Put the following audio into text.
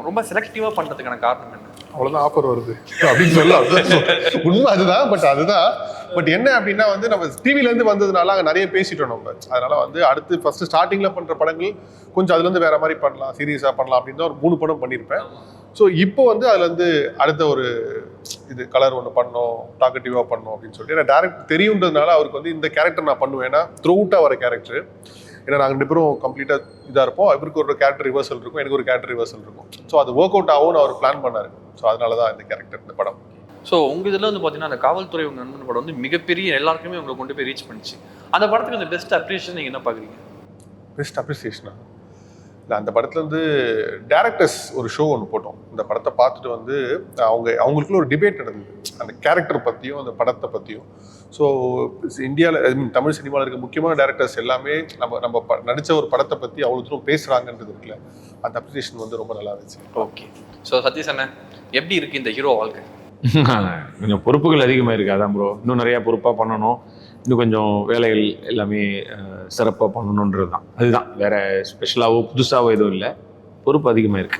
ரொம்ப செலக்டிவாக பண்ணுறதுக்கான காரணம் என்ன? அவ்வளோதான் ஆஃபர் வருது அப்படின்னு சொல்லலாம். உண்மை அதுதான். பட் என்ன அப்படின்னா வந்து நம்ம டிவிலேருந்து வந்ததுனால அங்கே நிறைய பேசிட்டோம் நம்ம. அதனால வந்து அடுத்து ஃபர்ஸ்ட் ஸ்டார்டிங்கில் பண்ணுற படங்கள் கொஞ்சம் அதுலேருந்து வேற மாதிரி பண்ணலாம், சீரியஸாக பண்ணலாம் அப்படின்னு தான் ஒரு 3 படம் பண்ணியிருப்பேன். ஸோ இப்போ வந்து அதுலேருந்து அடுத்த ஒரு இது கலர் ஒன்று பண்ணோம், டாக்கட்டிவாக பண்ணோம் அப்படின்னு சொல்லிட்டு ஏன்னா டேரக்ட் தெரியுன்றதுனால அவருக்கு வந்து இந்த கேரக்டர் நான் பண்ணுவேன். ஏன்னா த்ரூஅவுட்டாக வர கேரக்டர். ஏன்னா நாங்கள் 2 பேரும் கம்ப்ளீட்டாக இதாக இருப்போம். அவருக்கு ஒரு கேரக்டர் ரிவர்சல் இருக்கும், எனக்கு ஒரு கேரக்டர் ரிவர்சல் இருக்கும். ஸோ அது ஒர்க் அவுட் ஆகும்னு அவர் பிளான் பண்ணார். ஸோ அதனால தான் இந்த கேரக்டர் இந்த படம். ஸோ உங்கள் இதில் வந்து பார்த்தீங்கன்னா அந்த காவல்துறை உங்கள் நண்பன் படம் வந்து மிகப்பெரிய எல்லாருக்குமே உங்களை கொண்டு போய் ரீச் பண்ணிச்சு. அந்த படத்துக்கு அந்த பெஸ்ட் அப்ரிஷியேஷன் நீங்கள் என்ன பார்க்குறீங்க? பெஸ்ட் அப்ரிசியேஷனா இல்லை, அந்த படத்தில் வந்து டேரக்டர்ஸ் ஒரு ஷோ ஒன்று போட்டோம். இந்த படத்தை பார்த்துட்டு வந்து அவங்களுக்குள்ள ஒரு டிபேட் நடந்தது அந்த கேரக்டர் பற்றியும் அந்த படத்தை பற்றியும். ஸோ இந்தியாவில் ஐ மீன் தமிழ் சினிமாவில் இருக்க முக்கியமான டேரக்டர்ஸ் எல்லாமே நம்ம நடித்த ஒரு படத்தை பற்றி அவ்வளோ தூரம் பேசுகிறாங்கன்றது இருக்குல்ல, அந்த அப்ரிசியேஷன் வந்து ரொம்ப நல்லா இருந்துச்சு. ஓகே. ஸோ சதீஷ் அண்ணன் எப்படி இருக்குது இந்த ஹீரோ வாழ்க்கை? கொஞ்சம் பொறுப்புகள் அதிகமாக இருக்குது. அதான் ப்ரோ, இன்னும் நிறையா பொறுப்பாக பண்ணணும், இன்னும் கொஞ்சம் வேலைகள் எல்லாமே சிறப்பாக பண்ணணுன்றது தான். அதுதான், வேறு ஸ்பெஷலாகவோ புதுசாகவோ எதுவும் இல்லை, பொறுப்பு அதிகமாக இருக்குது.